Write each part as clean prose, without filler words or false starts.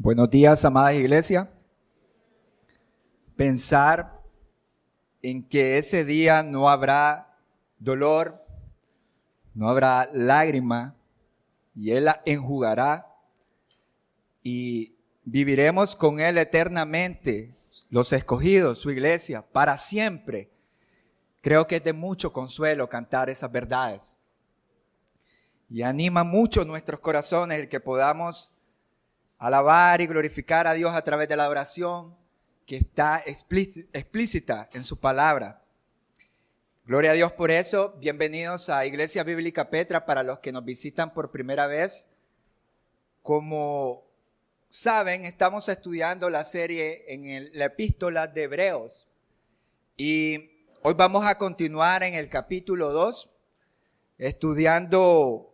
Buenos días, amada iglesia. Pensar en que ese día no habrá dolor, no habrá lágrima, y Él la enjugará y viviremos con Él eternamente, los escogidos, su iglesia, para siempre. Creo que es de mucho consuelo cantar esas verdades. Y anima mucho nuestros corazones el que podamos alabar y glorificar a Dios a través de la oración que está explícita en su palabra. Gloria a Dios por eso. Bienvenidos a Iglesia Bíblica Petra para los que nos visitan por primera vez. Como saben, estamos estudiando la serie en la epístola de Hebreos. Y hoy vamos a continuar en el capítulo 2, estudiando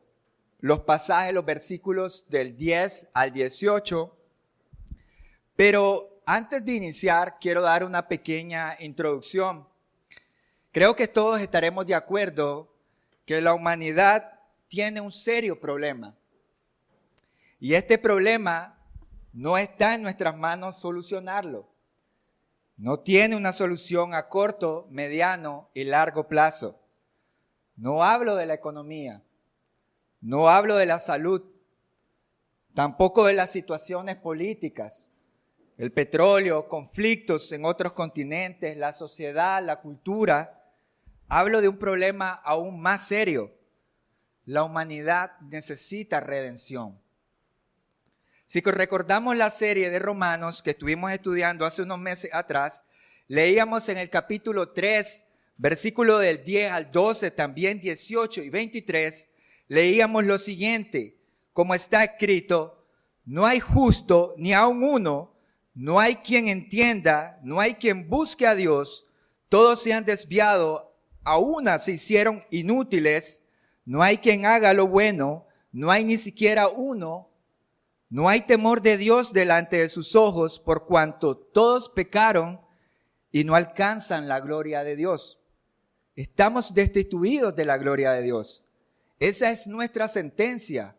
los pasajes, los versículos del 10 al 18. Pero antes de iniciar, quiero dar una pequeña introducción. Creo que todos estaremos de acuerdo que la humanidad tiene un serio problema. Y este problema no está en nuestras manos solucionarlo. No tiene una solución a corto, mediano y largo plazo. No hablo de la economía. No hablo de la salud, tampoco de las situaciones políticas, el petróleo, conflictos en otros continentes, la sociedad, la cultura. Hablo de un problema aún más serio. La humanidad necesita redención. Si recordamos la serie de Romanos que estuvimos estudiando hace unos meses atrás, leíamos en el capítulo 3, versículo del 10 al 12, también 18 y 23, leíamos lo siguiente: como está escrito, no hay justo ni aun uno, no hay quien entienda, no hay quien busque a Dios, todos se han desviado, a una se hicieron inútiles, no hay quien haga lo bueno, no hay ni siquiera uno, no hay temor de Dios delante de sus ojos, por cuanto todos pecaron y no alcanzan la gloria de Dios. Estamos destituidos de la gloria de Dios. Esa es nuestra sentencia.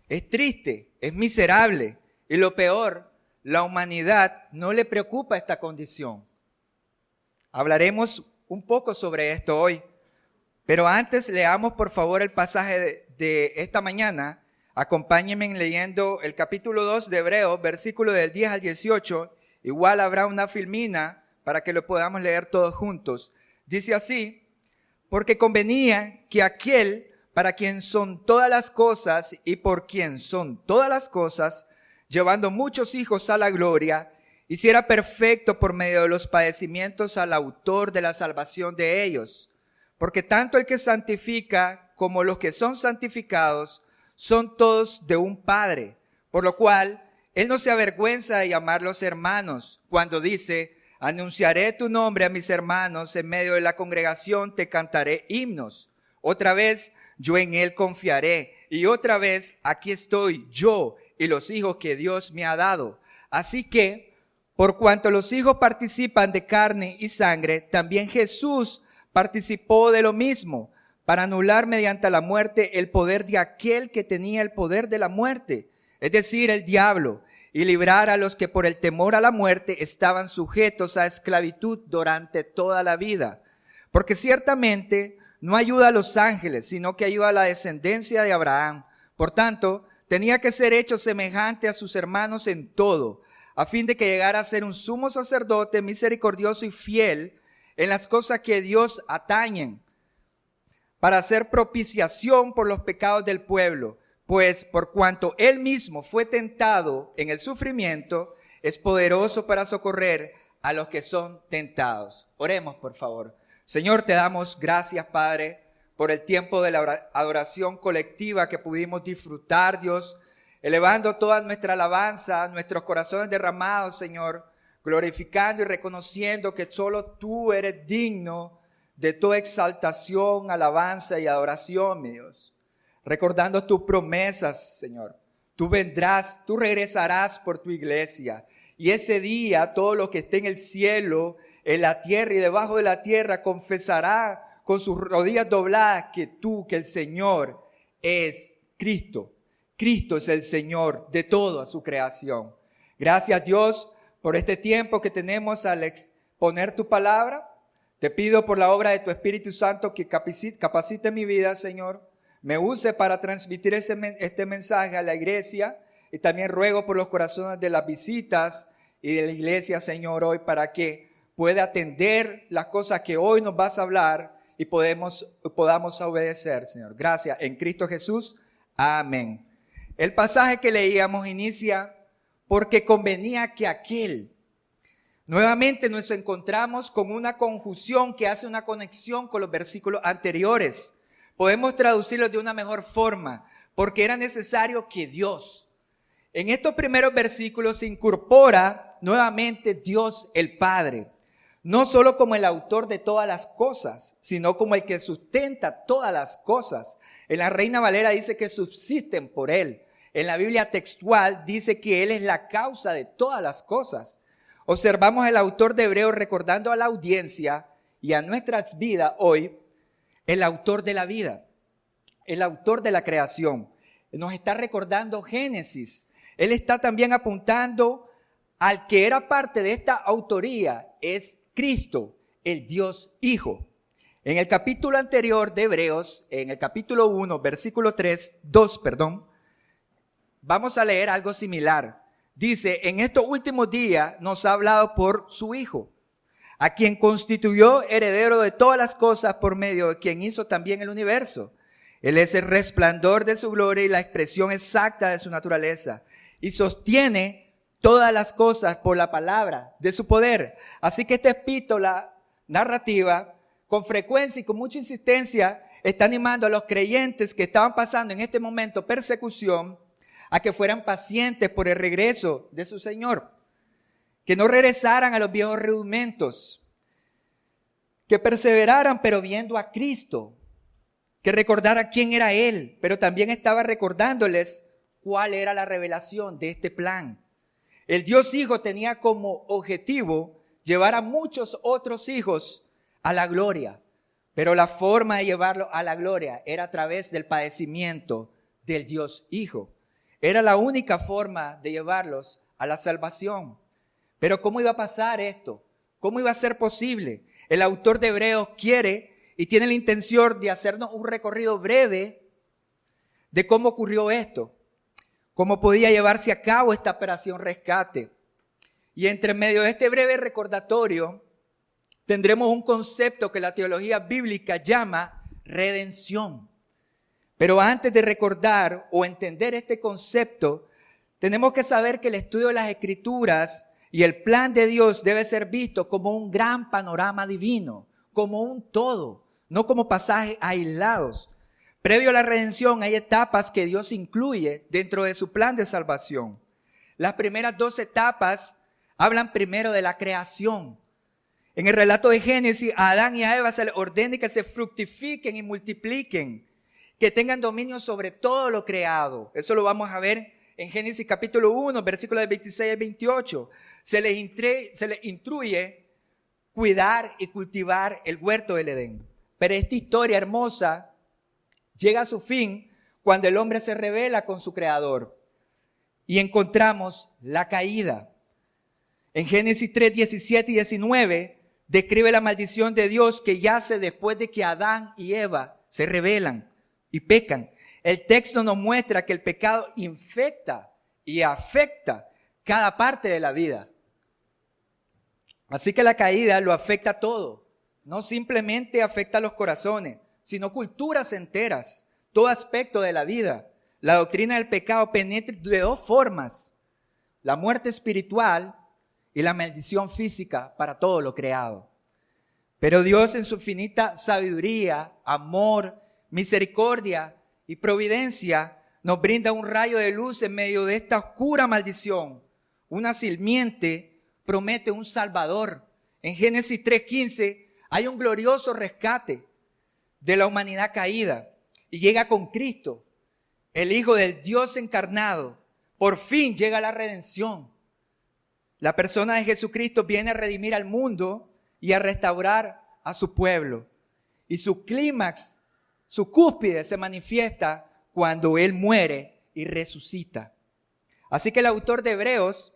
Es triste, es miserable. Y lo peor, la humanidad no le preocupa esta condición. Hablaremos un poco sobre esto hoy. Pero antes leamos por favor el pasaje de esta mañana. Acompáñenme leyendo el capítulo 2 de Hebreos, versículo del 10 al 18. Igual habrá una filmina para que lo podamos leer todos juntos. Dice así: porque convenía que aquel para quien son todas las cosas y por quien son todas las cosas, llevando muchos hijos a la gloria, hiciera perfecto por medio de los padecimientos al autor de la salvación de ellos. Porque tanto el que santifica como los que son santificados son todos de un Padre, por lo cual Él no se avergüenza de llamarlos hermanos, cuando dice: anunciaré tu nombre a mis hermanos, en medio de la congregación te cantaré himnos. Otra vez, yo en Él confiaré. Y otra vez, aquí estoy yo y los hijos que Dios me ha dado. Así que, por cuanto los hijos participan de carne y sangre, también Jesús participó de lo mismo, para anular mediante la muerte el poder de aquel que tenía el poder de la muerte, es decir, el diablo, y librar a los que por el temor a la muerte estaban sujetos a esclavitud durante toda la vida. Porque ciertamente no ayuda a los ángeles, sino que ayuda a la descendencia de Abraham. Por tanto, tenía que ser hecho semejante a sus hermanos en todo, a fin de que llegara a ser un sumo sacerdote misericordioso y fiel en las cosas que Dios atañen, para hacer propiciación por los pecados del pueblo. Pues por cuanto Él mismo fue tentado en el sufrimiento, es poderoso para socorrer a los que son tentados. Oremos, por favor. Señor, te damos gracias, Padre, por el tiempo de la adoración colectiva que pudimos disfrutar, Dios, elevando toda nuestra alabanza, nuestros corazones derramados, Señor, glorificando y reconociendo que solo tú eres digno de toda exaltación, alabanza y adoración, mi Dios. Recordando tus promesas, Señor. Tú vendrás, tú regresarás por tu iglesia. Y ese día todo lo que esté en el cielo, en la tierra y debajo de la tierra confesará con sus rodillas dobladas que el Señor es Cristo. Cristo es el Señor de toda su creación. Gracias, Dios, por este tiempo que tenemos al exponer tu palabra. Te pido por la obra de tu Espíritu Santo que capacite mi vida, Señor. Me use para transmitir este mensaje a la iglesia. Y también ruego por los corazones de las visitas y de la iglesia, Señor, hoy para que pueda atender las cosas que hoy nos vas a hablar y podamos obedecer, Señor. Gracias. En Cristo Jesús. Amén. El pasaje que leíamos inicia: porque convenía que aquel. Nuevamente nos encontramos con una conjunción que hace una conexión con los versículos anteriores. Podemos traducirlo de una mejor forma, porque era necesario que Dios. En estos primeros versículos se incorpora nuevamente Dios el Padre, no solo como el autor de todas las cosas, sino como el que sustenta todas las cosas. En la Reina Valera dice que subsisten por Él. En la Biblia textual dice que Él es la causa de todas las cosas. Observamos el autor de Hebreos recordando a la audiencia y a nuestras vidas hoy, el autor de la vida, el autor de la creación. Nos está recordando Génesis. Él está también apuntando al que era parte de esta autoría, es Cristo, el Dios Hijo. En el capítulo anterior de Hebreos, en el capítulo 1, versículo 2, vamos a leer algo similar. Dice: en estos últimos días nos ha hablado por su Hijo, a quien constituyó heredero de todas las cosas, por medio de quien hizo también el universo. Él es el resplandor de su gloria y la expresión exacta de su naturaleza, y sostiene todas las cosas por la palabra de su poder. Así que esta epístola narrativa, con frecuencia y con mucha insistencia, está animando a los creyentes que estaban pasando en este momento persecución a que fueran pacientes por el regreso de su Señor, que no regresaran a los viejos rudimentos, que perseveraran pero viendo a Cristo, que recordaran quién era Él, pero también estaba recordándoles cuál era la revelación de este plan. El Dios Hijo tenía como objetivo llevar a muchos otros hijos a la gloria, pero la forma de llevarlo a la gloria era a través del padecimiento del Dios Hijo. Era la única forma de llevarlos a la salvación. Pero ¿cómo iba a pasar esto? ¿Cómo iba a ser posible? El autor de Hebreos quiere y tiene la intención de hacernos un recorrido breve de cómo ocurrió esto, cómo podía llevarse a cabo esta operación rescate. Y entre medio de este breve recordatorio tendremos un concepto que la teología bíblica llama redención. Pero antes de recordar o entender este concepto, tenemos que saber que el estudio de las Escrituras y el plan de Dios debe ser visto como un gran panorama divino, como un todo, no como pasajes aislados. Previo a la redención hay etapas que Dios incluye dentro de su plan de salvación. Las primeras 2 etapas hablan primero de la creación. En el relato de Génesis, a Adán y a Eva se les ordena que se fructifiquen y multipliquen, que tengan dominio sobre todo lo creado. Eso lo vamos a ver en Génesis capítulo 1, versículos de 26 al 28. Se les instruye cuidar y cultivar el huerto del Edén. Pero esta historia hermosa llega a su fin cuando el hombre se rebela con su creador y encontramos la caída. En Génesis 3, 17 y 19 describe la maldición de Dios que yace después de que Adán y Eva se rebelan y pecan. El texto nos muestra que el pecado infecta y afecta cada parte de la vida. Así que la caída lo afecta todo. No simplemente afecta a los corazones, sino culturas enteras, todo aspecto de la vida. La doctrina del pecado penetra de 2 formas: la muerte espiritual y la maldición física para todo lo creado. Pero Dios, en su infinita sabiduría, amor, misericordia y providencia, nos brinda un rayo de luz en medio de esta oscura maldición. Una simiente promete un Salvador. En Génesis 3:15 hay un glorioso rescate de la humanidad caída y llega con Cristo, el Hijo del Dios encarnado. Por fin llega la redención. La persona de Jesucristo viene a redimir al mundo y a restaurar a su pueblo. Y su clímax, su cúspide se manifiesta cuando Él muere y resucita. Así que el autor de Hebreos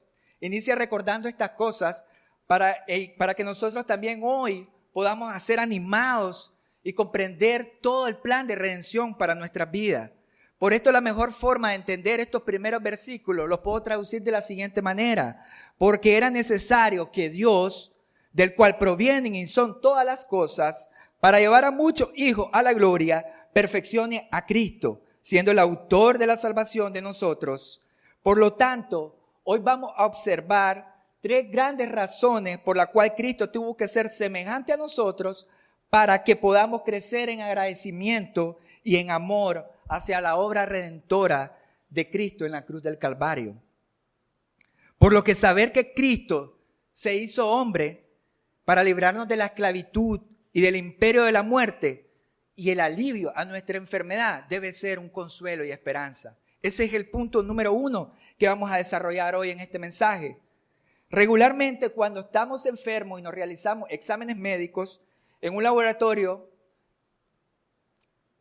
inicia recordando estas cosas para que nosotros también hoy podamos ser animados y comprender todo el plan de redención para nuestras vidas. Por esto la mejor forma de entender estos primeros versículos los puedo traducir de la siguiente manera. Porque era necesario que Dios, del cual provienen y son todas las cosas, para llevar a muchos hijos a la gloria, perfeccione a Cristo, siendo el autor de la salvación de nosotros. Por lo tanto, hoy vamos a observar 3 grandes razones por las cuales Cristo tuvo que ser semejante a nosotros para que podamos crecer en agradecimiento y en amor hacia la obra redentora de Cristo en la cruz del Calvario. Por lo que saber que Cristo se hizo hombre para librarnos de la esclavitud y del imperio de la muerte y el alivio a nuestra enfermedad debe ser un consuelo y esperanza. Ese es el punto número 1 que vamos a desarrollar hoy en este mensaje. Regularmente cuando estamos enfermos y nos realizamos exámenes médicos en un laboratorio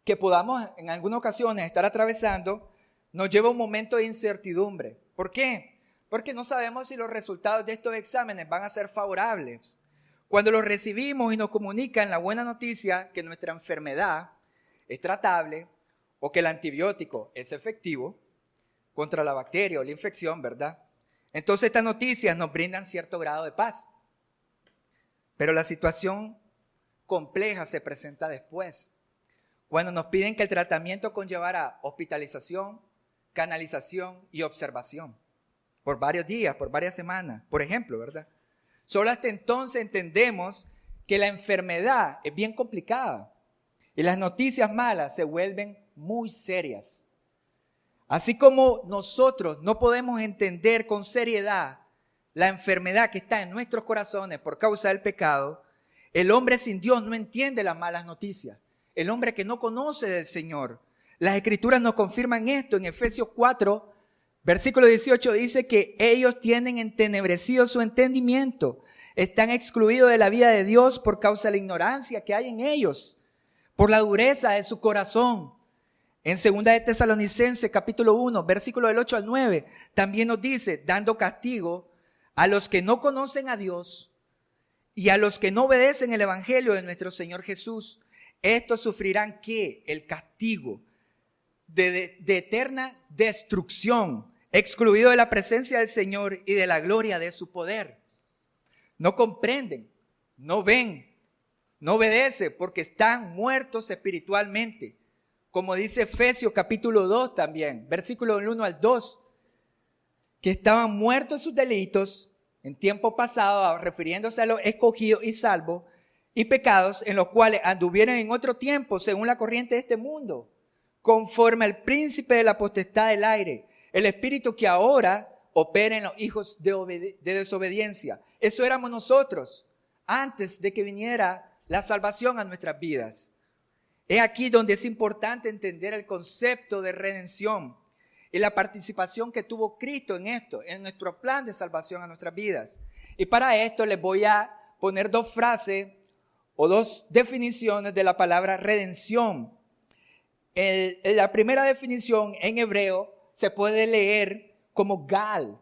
que podamos en algunas ocasiones estar atravesando, nos lleva un momento de incertidumbre. ¿Por qué? Porque no sabemos si los resultados de estos exámenes van a ser favorables. Cuando los recibimos y nos comunican la buena noticia que nuestra enfermedad es tratable o que el antibiótico es efectivo contra la bacteria o la infección, ¿verdad? Entonces estas noticias nos brindan cierto grado de paz. Pero la situación compleja se presenta después, cuando nos piden que el tratamiento conllevará hospitalización, canalización y observación por varios días, por varias semanas, por ejemplo, ¿verdad? Solo hasta entonces entendemos que la enfermedad es bien complicada y las noticias malas se vuelven muy serias. Así como nosotros no podemos entender con seriedad la enfermedad que está en nuestros corazones por causa del pecado, el hombre sin Dios no entiende las malas noticias. El hombre que no conoce del Señor. Las Escrituras nos confirman esto. En Efesios 4, versículo 18 dice que ellos tienen entenebrecido su entendimiento. Están excluidos de la vida de Dios por causa de la ignorancia que hay en ellos, por la dureza de su corazón. En 2 de Tesalonicenses capítulo 1, versículo del 8 al 9, también nos dice, dando castigo a los que no conocen a Dios y a los que no obedecen el evangelio de nuestro Señor Jesús. Estos sufrirán ¿qué? El castigo de eterna destrucción, excluido de la presencia del Señor y de la gloria de su poder. No comprenden, no ven, no obedecen porque están muertos espiritualmente. Como dice Efesios capítulo 2 también, versículo del 1 al 2, que estaban muertos en sus delitos en tiempo pasado, refiriéndose a los escogidos y salvos, y pecados en los cuales anduvieron en otro tiempo según la corriente de este mundo, conforme al príncipe de la potestad del aire, el espíritu que ahora opera en los hijos de desobediencia. Eso éramos nosotros antes de que viniera la salvación a nuestras vidas. Es aquí donde es importante entender el concepto de redención y la participación que tuvo Cristo en esto, en nuestro plan de salvación a nuestras vidas. Y para esto les voy a poner 2 frases o 2 definiciones de la palabra redención. La primera definición en hebreo se puede leer como gal.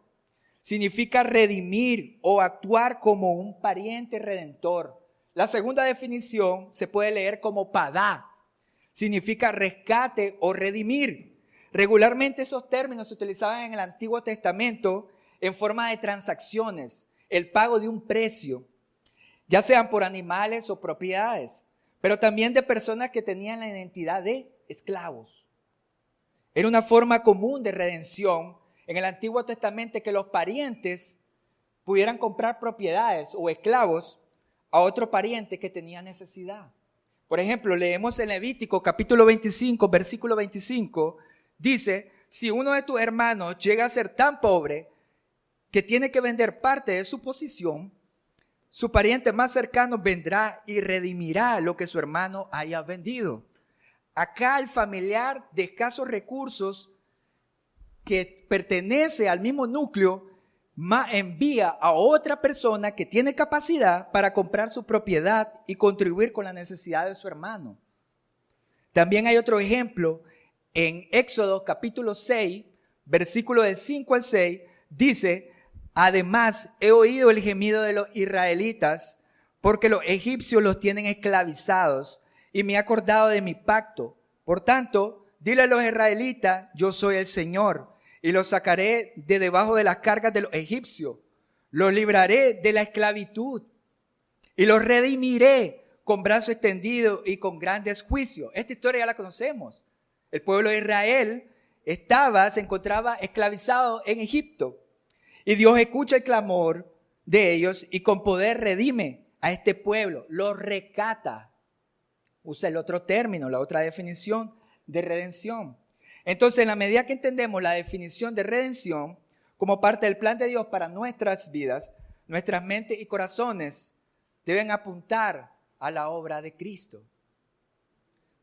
Significa redimir o actuar como un pariente redentor. La segunda definición se puede leer como padá. Significa rescate o redimir. Regularmente esos términos se utilizaban en el Antiguo Testamento en forma de transacciones, el pago de un precio, ya sean por animales o propiedades, pero también de personas que tenían la identidad de esclavos. Era una forma común de redención en el Antiguo Testamento que los parientes pudieran comprar propiedades o esclavos a otro pariente que tenía necesidad. Por ejemplo, leemos en Levítico capítulo 25, versículo 25, dice, si uno de tus hermanos llega a ser tan pobre que tiene que vender parte de su posición, su pariente más cercano vendrá y redimirá lo que su hermano haya vendido. Acá el familiar de escasos recursos que pertenece al mismo núcleo envía a otra persona que tiene capacidad para comprar su propiedad y contribuir con la necesidad de su hermano. También hay otro ejemplo en Éxodo capítulo 6, versículo del 5 al 6, dice, Además, he oído el gemido de los israelitas, porque los egipcios los tienen esclavizados, y me he acordado de mi pacto. Por tanto, dile a los israelitas, yo soy el Señor, y los sacaré de debajo de las cargas de los egipcios. Los libraré de la esclavitud, y los redimiré con brazo extendido y con grandes juicios. Esta historia ya la conocemos. El pueblo de Israel se encontraba esclavizado en Egipto. Y Dios escucha el clamor de ellos y con poder redime a este pueblo, lo rescata. Usa el otro término, la otra definición de redención. Entonces, en la medida que entendemos la definición de redención como parte del plan de Dios para nuestras vidas, nuestras mentes y corazones deben apuntar a la obra de Cristo.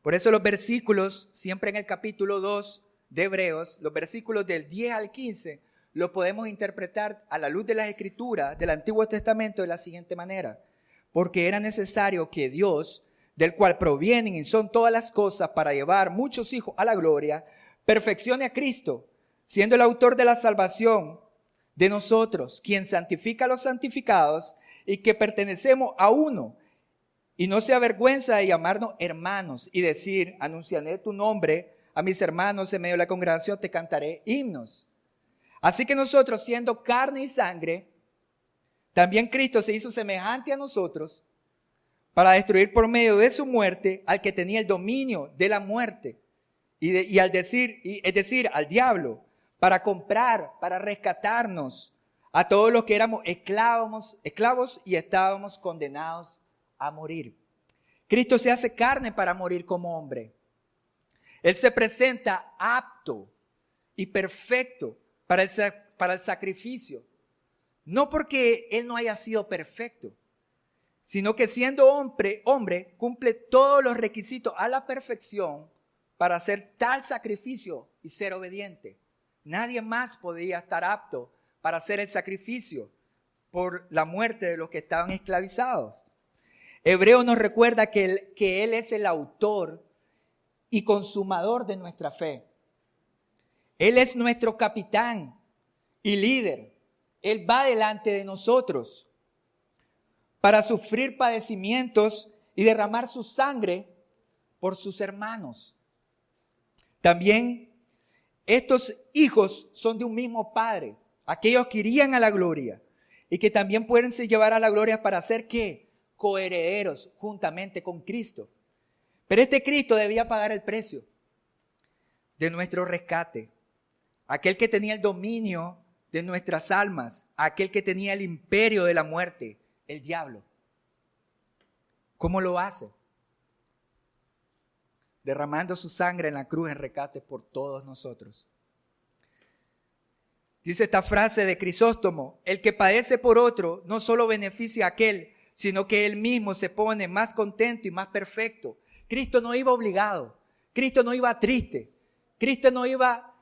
Por eso los versículos, siempre en el capítulo 2 de Hebreos, los versículos del 10 al 15, lo podemos interpretar a la luz de las Escrituras del Antiguo Testamento de la siguiente manera. Porque era necesario que Dios, del cual provienen y son todas las cosas para llevar muchos hijos a la gloria, perfeccione a Cristo, siendo el autor de la salvación de nosotros, quien santifica a los santificados y que pertenecemos a uno. Y no se avergüenza de llamarnos hermanos y decir, anunciaré tu nombre a mis hermanos en medio de la congregación, te cantaré himnos. Así que nosotros, siendo carne y sangre, también Cristo se hizo semejante a nosotros para destruir por medio de su muerte al que tenía el dominio de la muerte, es decir, al diablo, para comprar, para rescatarnos a todos los que éramos esclavos y estábamos condenados a morir. Cristo se hace carne para morir como hombre. Él se presenta apto y perfecto para el sacrificio. No porque Él no haya sido perfecto, sino que siendo hombre cumple todos los requisitos a la perfección para hacer tal sacrificio y ser obediente. Nadie más podía estar apto para hacer el sacrificio por la muerte de los que estaban esclavizados. Hebreo nos recuerda que Él es el autor y consumador de nuestra fe. Él es nuestro capitán y líder. Él va delante de nosotros para sufrir padecimientos y derramar su sangre por sus hermanos. También estos hijos son de un mismo padre, aquellos que irían a la gloria y que también pueden ser llevar a la gloria para ser ¿qué? Coherederos juntamente con Cristo. Pero este Cristo debía pagar el precio de nuestro rescate. Aquel que tenía el dominio de nuestras almas, aquel que tenía el imperio de la muerte, el diablo. ¿Cómo lo hace? Derramando su sangre en la cruz en rescate por todos nosotros. Dice esta frase de Crisóstomo: el que padece por otro no solo beneficia a aquel, sino que él mismo se pone más contento y más perfecto. Cristo no iba obligado, Cristo no iba triste, Cristo no iba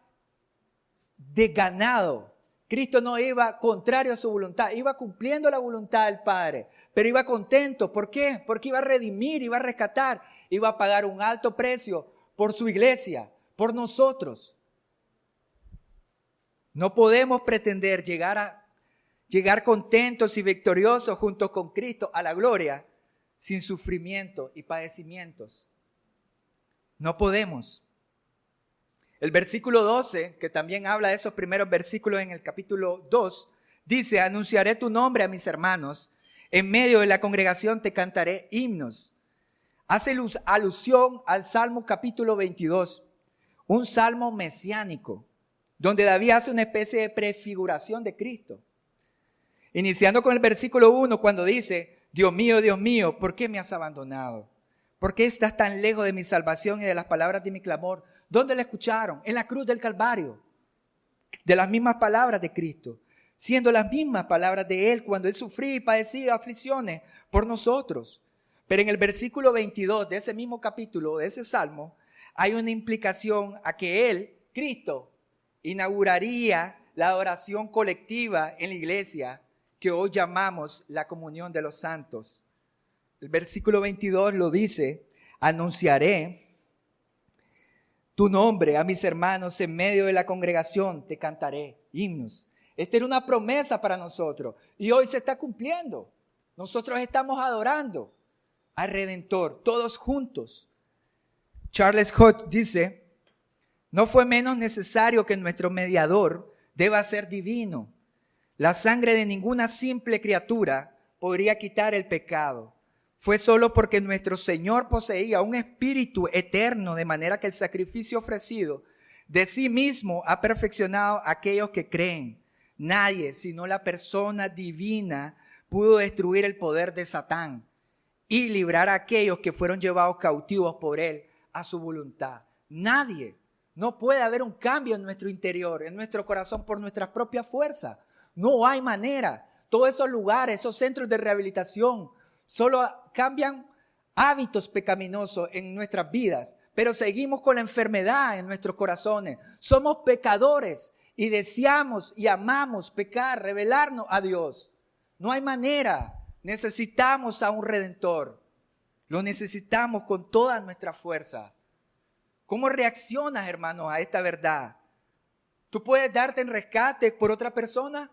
desganado, Cristo no iba contrario a su voluntad, iba cumpliendo la voluntad del Padre, pero iba contento. ¿Por qué? Porque iba a redimir, iba a rescatar, iba a pagar un alto precio por su iglesia, por nosotros. No podemos pretender llegar contentos y victoriosos junto con Cristo a la gloria sin sufrimiento y padecimientos. No podemos. El versículo 12, que también habla de esos primeros versículos en el capítulo 2, dice: anunciaré tu nombre a mis hermanos, en medio de la congregación te cantaré himnos. Hace alusión al Salmo capítulo 22, un salmo mesiánico, donde David hace una especie de prefiguración de Cristo. Iniciando con el versículo 1, cuando dice: Dios mío, ¿por qué me has abandonado? ¿Por qué estás tan lejos de mi salvación y de las palabras de mi clamor? ¿Dónde la escucharon? En la cruz del Calvario. De las mismas palabras de Cristo, siendo las mismas palabras de Él cuando Él sufría y padecía aflicciones por nosotros. Pero en el versículo 22 de ese mismo capítulo, de ese salmo, hay una implicación a que Él, Cristo, inauguraría la adoración colectiva en la iglesia que hoy llamamos la comunión de los santos. El versículo 22 lo dice: anunciaré tu nombre a mis hermanos en medio de la congregación, te cantaré himnos. Esta era una promesa para nosotros y hoy se está cumpliendo. Nosotros estamos adorando al Redentor, todos juntos. Charles Hodge dice, no fue menos necesario que nuestro mediador deba ser divino. La sangre de ninguna simple criatura podría quitar el pecado. Fue solo porque nuestro Señor poseía un espíritu eterno, de manera que el sacrificio ofrecido de sí mismo ha perfeccionado a aquellos que creen. Nadie, sino la persona divina, pudo destruir el poder de Satán y librar a aquellos que fueron llevados cautivos por él a su voluntad. Nadie. No puede haber un cambio en nuestro interior, en nuestro corazón, por nuestras propias fuerzas. No hay manera. Todos esos lugares, esos centros de rehabilitación, solo cambian hábitos pecaminosos en nuestras vidas, pero seguimos con la enfermedad en nuestros corazones. Somos pecadores y deseamos y amamos pecar, rebelarnos a Dios. No hay manera. Necesitamos a un Redentor. Lo necesitamos con toda nuestra fuerza. ¿Cómo reaccionas, hermanos, a esta verdad? ¿Tú puedes darte en rescate por otra persona?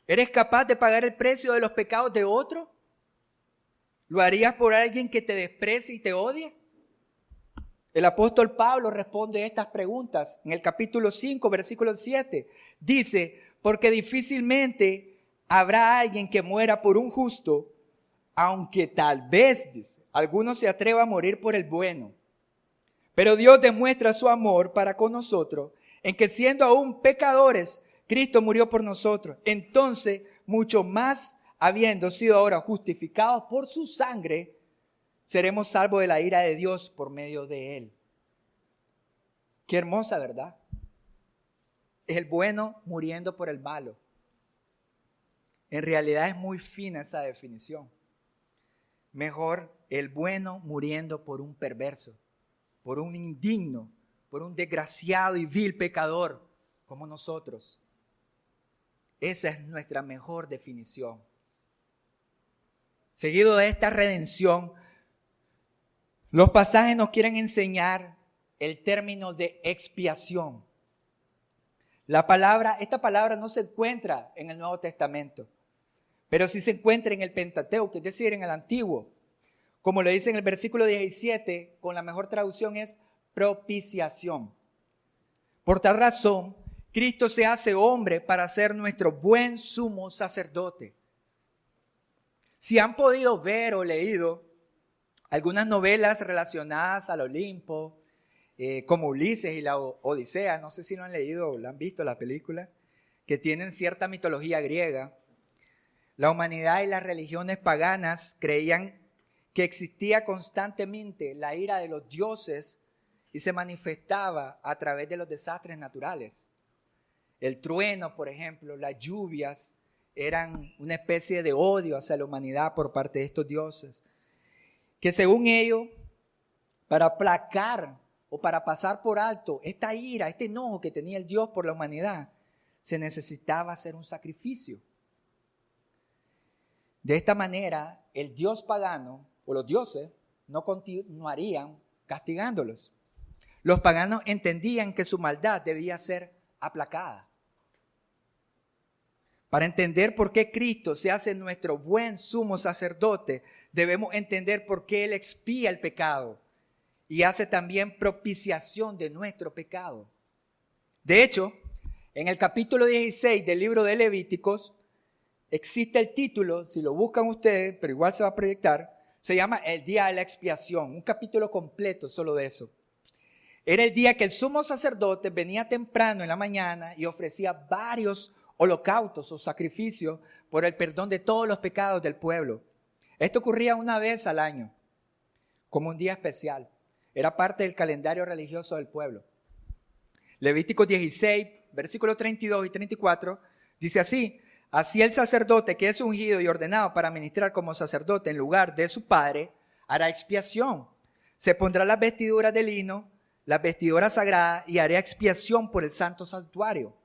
¿Eres capaz de pagar el precio de los pecados de otro? ¿Lo harías por alguien que te desprecie y te odia? El apóstol Pablo responde estas preguntas en el capítulo 5, versículo 7. Dice, porque difícilmente habrá alguien que muera por un justo, aunque tal vez, dice, alguno se atreva a morir por el bueno. Pero Dios demuestra su amor para con nosotros en que siendo aún pecadores, Cristo murió por nosotros. Entonces, mucho más, habiendo sido ahora justificados por su sangre, seremos salvos de la ira de Dios por medio de él. Qué hermosa, ¿verdad? Es el bueno muriendo por el malo. En realidad es muy fina esa definición. Mejor el bueno muriendo por un perverso, por un indigno, por un desgraciado y vil pecador como nosotros. Esa es nuestra mejor definición. Seguido de esta redención, los pasajes nos quieren enseñar el término de expiación. Esta palabra no se encuentra en el Nuevo Testamento, pero sí se encuentra en el Pentateuco, es decir, en el Antiguo. Como lo dice en el versículo 17, con la mejor traducción es propiciación. Por tal razón, Cristo se hace hombre para ser nuestro buen sumo sacerdote. Si han podido ver o leído algunas novelas relacionadas al Olimpo, como Ulises y la Odisea, no sé si lo han leído o lo han visto la película, que tienen cierta mitología griega, la humanidad y las religiones paganas creían que existía constantemente la ira de los dioses y se manifestaba a través de los desastres naturales. El trueno, por ejemplo, las lluvias eran una especie de odio hacia la humanidad por parte de estos dioses, que según ellos, para aplacar o para pasar por alto esta ira, este enojo que tenía el Dios por la humanidad, se necesitaba hacer un sacrificio. De esta manera, el Dios pagano o los dioses no continuarían castigándolos. Los paganos entendían que su maldad debía ser aplacada. Para entender por qué Cristo se hace nuestro buen sumo sacerdote, debemos entender por qué Él expía el pecado y hace también propiciación de nuestro pecado. De hecho, en el capítulo 16 del libro de Levíticos, existe el título, si lo buscan ustedes, pero igual se va a proyectar, se llama el Día de la Expiación, un capítulo completo solo de eso. Era el día que el sumo sacerdote venía temprano en la mañana y ofrecía varios holocaustos o sacrificios por el perdón de todos los pecados del pueblo. Esto ocurría una vez al año, como un día especial. Era parte del calendario religioso del pueblo. Levíticos 16, versículos 32 y 34, dice así: así el sacerdote que es ungido y ordenado para ministrar como sacerdote en lugar de su padre, hará expiación. Se pondrá las vestiduras de lino, las vestiduras sagradas, y hará expiación por el santo santuario.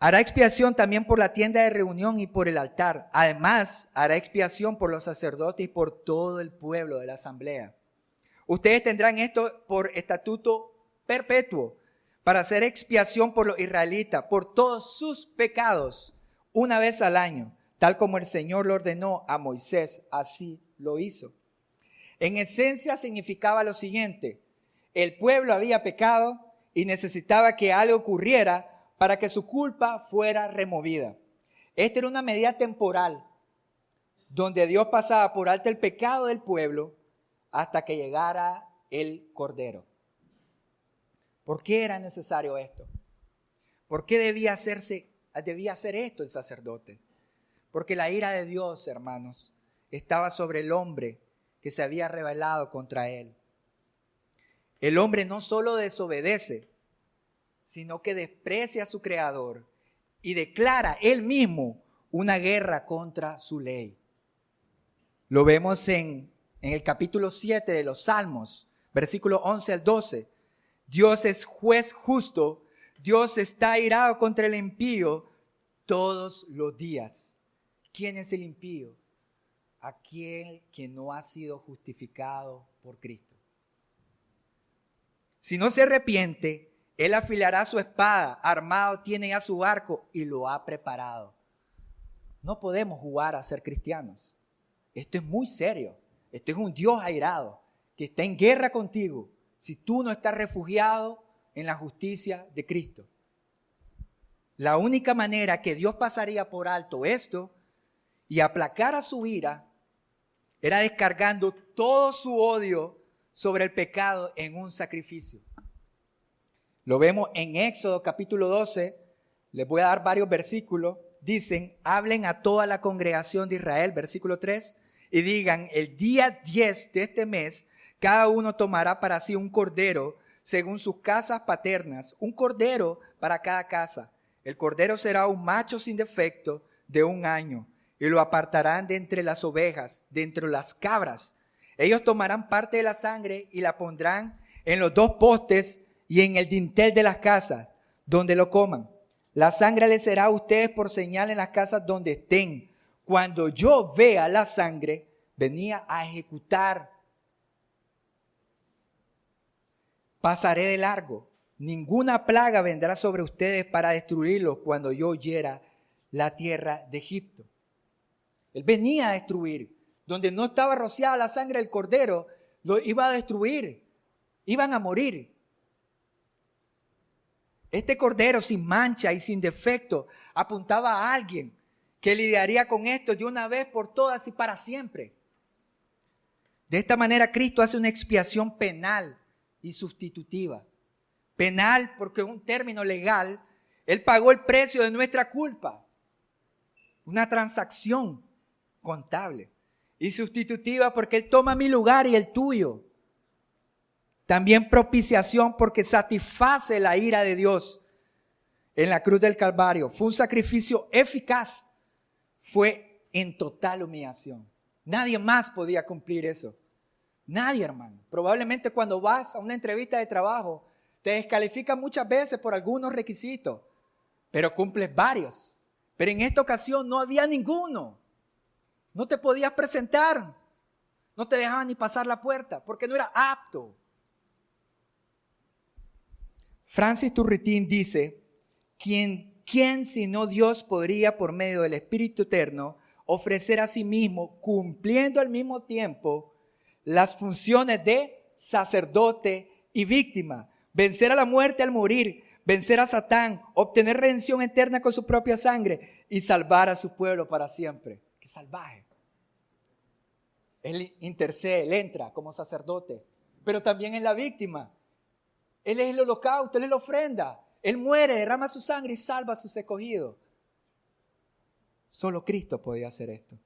Hará expiación también por la tienda de reunión y por el altar. Además, hará expiación por los sacerdotes y por todo el pueblo de la asamblea. Ustedes tendrán esto por estatuto perpetuo para hacer expiación por los israelitas, por todos sus pecados, una vez al año, tal como el Señor lo ordenó a Moisés, así lo hizo. En esencia significaba lo siguiente: el pueblo había pecado y necesitaba que algo ocurriera para que su culpa fuera removida. Esta era una medida temporal, donde Dios pasaba por alto el pecado del pueblo hasta que llegara el Cordero. ¿Por qué era necesario esto? ¿Por qué debía hacer esto el sacerdote? Porque la ira de Dios, hermanos, estaba sobre el hombre que se había rebelado contra él. El hombre no solo desobedece, sino que desprecia a su Creador y declara él mismo una guerra contra su ley. Lo vemos en el capítulo 7 de los Salmos, versículos 11 al 12. Dios es juez justo, Dios está airado contra el impío todos los días. ¿Quién es el impío? Aquel que no ha sido justificado por Cristo. Si no se arrepiente, él afilará su espada, armado tiene ya su arco y lo ha preparado. No podemos jugar a ser cristianos. Esto es muy serio. Este es un Dios airado que está en guerra contigo si tú no estás refugiado en la justicia de Cristo. La única manera que Dios pasaría por alto esto y aplacara su ira era descargando todo su odio sobre el pecado en un sacrificio. Lo vemos en Éxodo capítulo 12. Les voy a dar varios versículos. Dicen: hablen a toda la congregación de Israel, versículo 3, y digan: el día 10 de este mes, cada uno tomará para sí un cordero según sus casas paternas, un cordero para cada casa. El cordero será un macho sin defecto de 1 año, y lo apartarán de entre las ovejas, de entre las cabras. Ellos tomarán parte de la sangre y la pondrán en los 2 postes y en el dintel de las casas donde lo coman. La sangre les será a ustedes por señal en las casas donde estén. Cuando yo vea la sangre, venía a ejecutar. Pasaré de largo. Ninguna plaga vendrá sobre ustedes para destruirlos cuando yo hiera la tierra de Egipto. Él venía a destruir. Donde no estaba rociada la sangre del cordero, lo iba a destruir. Iban a morir. Este cordero sin mancha y sin defecto apuntaba a alguien que lidiaría con esto de una vez por todas y para siempre. De esta manera Cristo hace una expiación penal y sustitutiva. Penal porque es un término legal. Él pagó el precio de nuestra culpa. Una transacción contable. Y sustitutiva porque Él toma mi lugar y el tuyo. También propiciación porque satisface la ira de Dios en la cruz del Calvario. Fue un sacrificio eficaz. Fue en total humillación. Nadie más podía cumplir eso. Nadie, hermano. Probablemente cuando vas a una entrevista de trabajo, te descalifican muchas veces por algunos requisitos, pero cumples varios. Pero en esta ocasión no había ninguno. No te podías presentar. No te dejaban ni pasar la puerta porque no era apto. Francis Turretin dice: ¿Quién sino Dios podría por medio del Espíritu Eterno ofrecer a sí mismo, cumpliendo al mismo tiempo las funciones de sacerdote y víctima, vencer a la muerte al morir, vencer a Satán, obtener redención eterna con su propia sangre y salvar a su pueblo para siempre? ¡Qué salvaje! Él intercede, él entra como sacerdote, pero también es la víctima. Él es el holocausto, él es la ofrenda. Él muere, derrama su sangre y salva a sus escogidos. Solo Cristo podía hacer esto.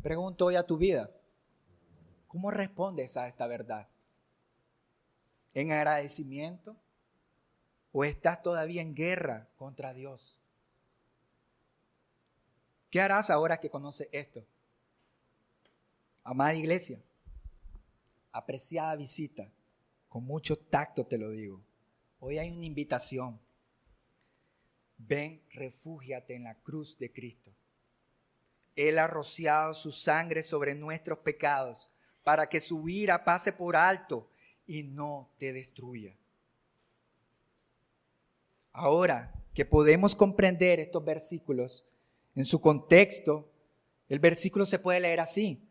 Pregunto hoy a tu vida: ¿cómo respondes a esta verdad? ¿En agradecimiento? ¿O estás todavía en guerra contra Dios? ¿Qué harás ahora que conoces esto? Amada iglesia, apreciada visita, con mucho tacto te lo digo. Hoy hay una invitación. Ven, refúgiate en la cruz de Cristo. Él ha rociado su sangre sobre nuestros pecados para que su ira pase por alto y no te destruya. Ahora que podemos comprender estos versículos en su contexto, el versículo se puede leer así.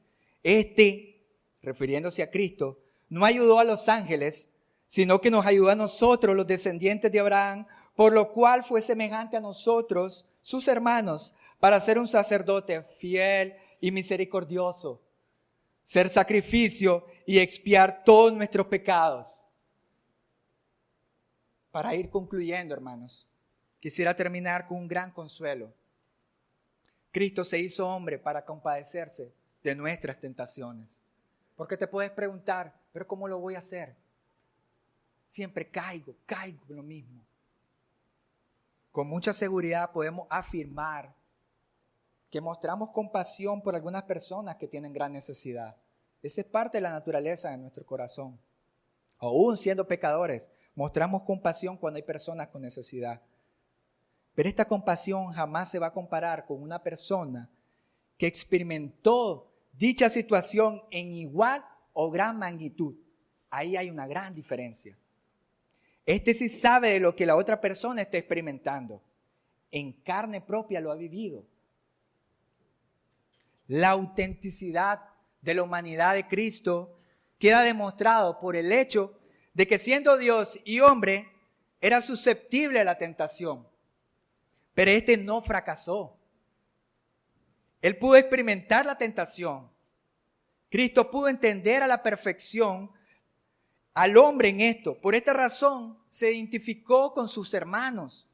Refiriéndose a Cristo, no ayudó a los ángeles, sino que nos ayudó a nosotros, los descendientes de Abraham, por lo cual fue semejante a nosotros, sus hermanos, para ser un sacerdote fiel y misericordioso, ser sacrificio y expiar todos nuestros pecados. Para ir concluyendo, hermanos, quisiera terminar con un gran consuelo. Cristo se hizo hombre para compadecerse de nuestras tentaciones. Porque te puedes preguntar, ¿pero cómo lo voy a hacer? Siempre caigo en lo mismo. Con mucha seguridad podemos afirmar que mostramos compasión por algunas personas que tienen gran necesidad. Esa es parte de la naturaleza de nuestro corazón. Aún siendo pecadores, mostramos compasión cuando hay personas con necesidad. Pero esta compasión jamás se va a comparar con una persona que experimentó dicha situación en igual o gran magnitud. Ahí hay una gran diferencia. Este sí sabe de lo que la otra persona está experimentando. En carne propia lo ha vivido. La autenticidad de la humanidad de Cristo queda demostrado por el hecho de que siendo Dios y hombre, era susceptible a la tentación. Pero este no fracasó. Él pudo experimentar la tentación. Cristo pudo entender a la perfección al hombre en esto. Por esta razón se identificó con sus hermanos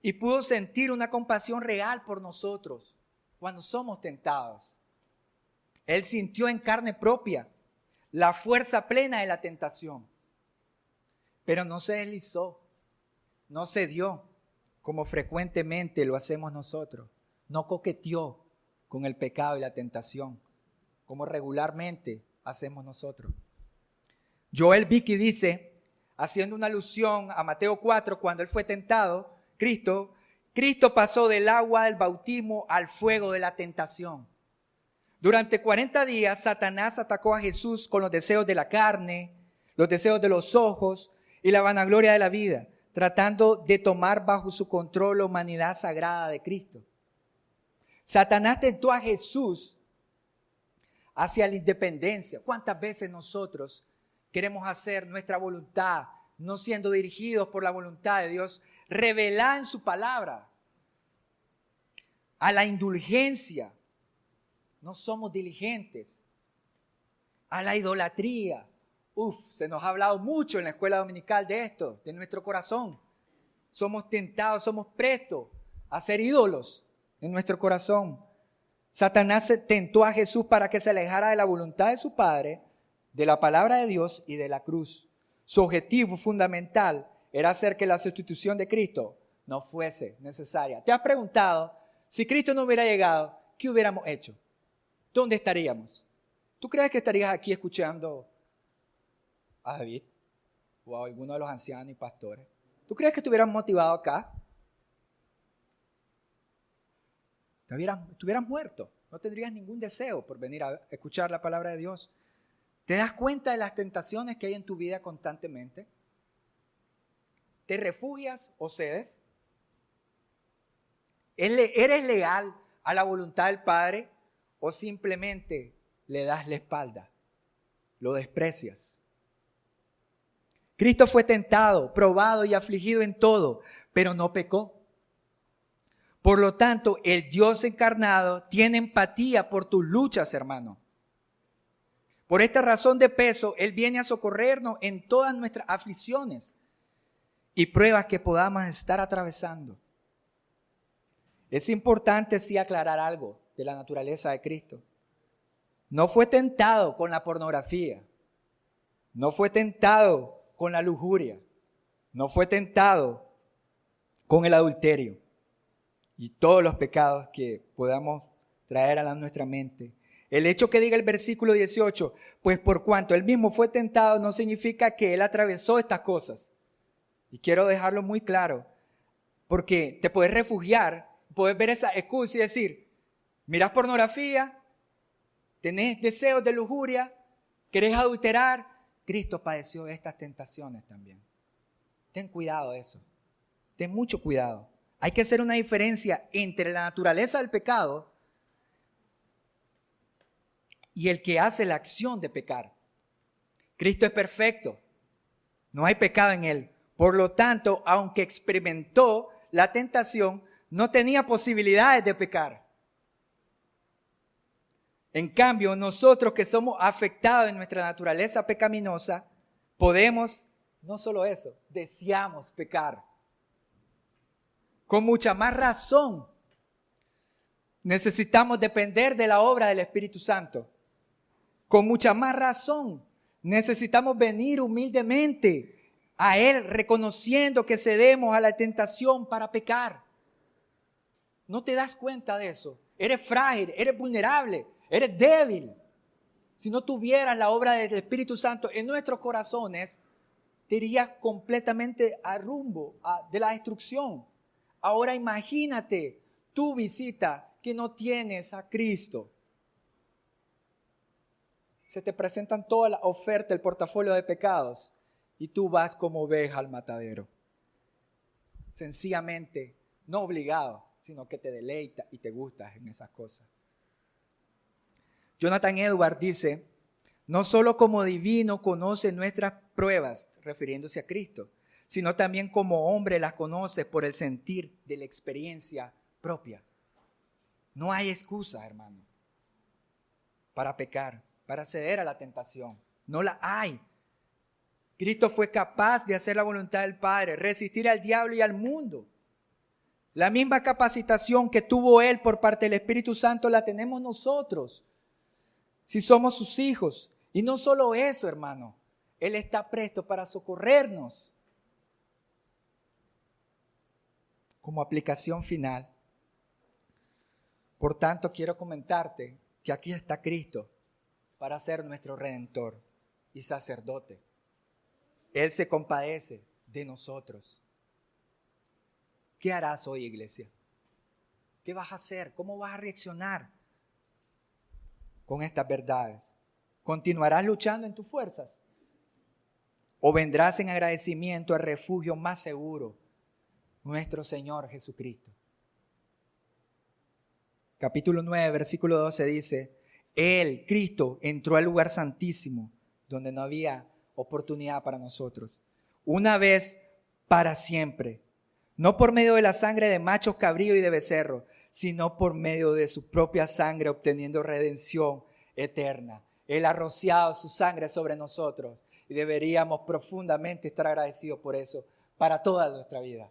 y pudo sentir una compasión real por nosotros cuando somos tentados. Él sintió en carne propia la fuerza plena de la tentación, pero no se deslizó, no cedió como frecuentemente lo hacemos nosotros, no coqueteó con el pecado y la tentación como regularmente hacemos nosotros. Joel Vicky dice, haciendo una alusión a Mateo 4, cuando él fue tentado, Cristo pasó del agua del bautismo al fuego de la tentación. Durante 40 días, Satanás atacó a Jesús con los deseos de la carne, los deseos de los ojos y la vanagloria de la vida, tratando de tomar bajo su control la humanidad sagrada de Cristo. Satanás tentó a Jesús hacia la independencia. ¿Cuántas veces nosotros queremos hacer nuestra voluntad, no siendo dirigidos por la voluntad de Dios, revelada en su palabra? A la indulgencia. No somos diligentes. A la idolatría. Se nos ha hablado mucho en la escuela dominical de esto, de nuestro corazón. Somos tentados, somos prestos a ser ídolos en nuestro corazón. Satanás tentó a Jesús para que se alejara de la voluntad de su Padre, de la palabra de Dios y de la cruz. Su objetivo fundamental era hacer que la sustitución de Cristo no fuese necesaria. ¿Te has preguntado, si Cristo no hubiera llegado, qué hubiéramos hecho? ¿Dónde estaríamos? ¿Tú crees que estarías aquí escuchando a David o a alguno de los ancianos y pastores? ¿Tú crees que te hubieran motivado acá? Te hubieras muerto. No tendrías ningún deseo por venir a escuchar la palabra de Dios. ¿Te das cuenta de las tentaciones que hay en tu vida constantemente? ¿Te refugias o cedes? ¿Eres leal a la voluntad del Padre o simplemente le das la espalda? ¿Lo desprecias? Cristo fue tentado, probado y afligido en todo, pero no pecó. Por lo tanto, el Dios encarnado tiene empatía por tus luchas, hermano. Por esta razón de peso, Él viene a socorrernos en todas nuestras aflicciones y pruebas que podamos estar atravesando. Es importante sí aclarar algo de la naturaleza de Cristo. No fue tentado con la pornografía, no fue tentado con la lujuria, no fue tentado con el adulterio y todos los pecados que podamos traer a nuestra mente. El hecho que diga el versículo 18, pues por cuanto él mismo fue tentado, no significa que él atravesó estas cosas. Y quiero dejarlo muy claro, porque te puedes refugiar, puedes ver esa excusa y decir, miras pornografía, tenés deseos de lujuria, querés adulterar. Cristo padeció estas tentaciones también. Ten cuidado de eso. ten mucho cuidado. Hay que hacer una diferencia entre la naturaleza del pecado y el que hace la acción de pecar. Cristo es perfecto, no hay pecado en él. Por lo tanto, aunque experimentó la tentación, no tenía posibilidades de pecar. En cambio, nosotros que somos afectados en nuestra naturaleza pecaminosa, podemos, no solo eso, deseamos pecar. Con mucha más razón, necesitamos depender de la obra del Espíritu Santo. Con mucha más razón, necesitamos venir humildemente a Él, reconociendo que cedemos a la tentación para pecar. ¿No te das cuenta de eso? Eres frágil, eres vulnerable, eres débil. Si no tuvieras la obra del Espíritu Santo en nuestros corazones, te irías completamente a rumbo de la destrucción. Ahora imagínate tu visita que no tienes a Cristo. Se te presentan toda la oferta, el portafolio de pecados, y tú vas como oveja al matadero. Sencillamente, no obligado, sino que te deleita y te gustas en esas cosas. Jonathan Edwards dice, no solo como divino conoce nuestras pruebas, refiriéndose a Cristo, sino también como hombre las conoce por el sentir de la experiencia propia. No hay excusa, hermano, para pecar, para ceder a la tentación. No la hay. Cristo fue capaz de hacer la voluntad del Padre, resistir al diablo y al mundo. La misma capacitación que tuvo Él por parte del Espíritu Santo la tenemos nosotros, si somos sus hijos. Y no solo eso, hermano, Él está presto para socorrernos. Como aplicación final, por tanto, quiero comentarte que aquí está Cristo para ser nuestro Redentor y sacerdote. Él se compadece de nosotros. ¿Qué harás hoy, iglesia? ¿Qué vas a hacer? ¿Cómo vas a reaccionar con estas verdades? ¿Continuarás luchando en tus fuerzas? ¿O vendrás en agradecimiento al refugio más seguro, nuestro Señor Jesucristo? Capítulo 9, versículo 12 dice, Él, Cristo, entró al lugar santísimo, donde no había oportunidad para nosotros, una vez para siempre, no por medio de la sangre de machos cabríos y de becerros, sino por medio de su propia sangre, obteniendo redención eterna. Él ha rociado su sangre sobre nosotros y deberíamos profundamente estar agradecidos por eso para toda nuestra vida.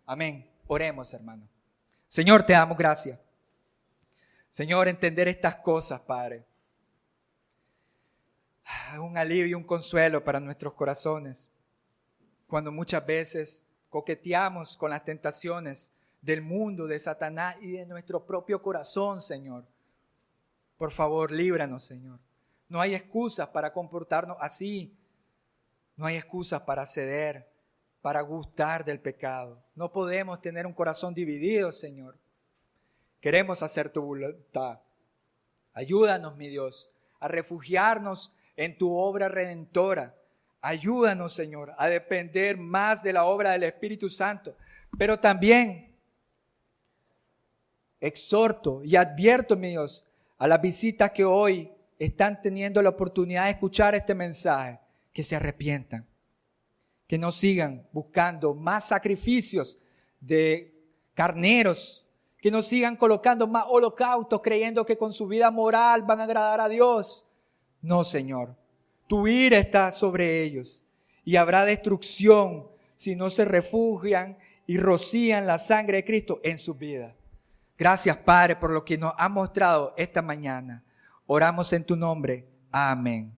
Amén. Oremos, hermano. Señor, te damos gracias. Señor, entender estas cosas, Padre, un alivio, un consuelo para nuestros corazones. Cuando muchas veces coqueteamos con las tentaciones del mundo, de Satanás y de nuestro propio corazón, Señor. Por favor, líbranos, Señor. No hay excusas para comportarnos así. No hay excusas para ceder, para gustar del pecado. No podemos tener un corazón dividido, Señor. Queremos hacer tu voluntad. Ayúdanos, mi Dios, a refugiarnos en tu obra redentora. Ayúdanos, Señor, a depender más de la obra del Espíritu Santo. Pero también exhorto y advierto, mi Dios, a las visitas que hoy están teniendo la oportunidad de escuchar este mensaje, que se arrepientan, que no sigan buscando más sacrificios de carneros, que no sigan colocando más holocaustos creyendo que con su vida moral van a agradar a Dios. No, Señor, tu ira está sobre ellos y habrá destrucción si no se refugian y rocían la sangre de Cristo en sus vidas. Gracias, Padre, por lo que nos ha mostrado esta mañana. Oramos en tu nombre. Amén.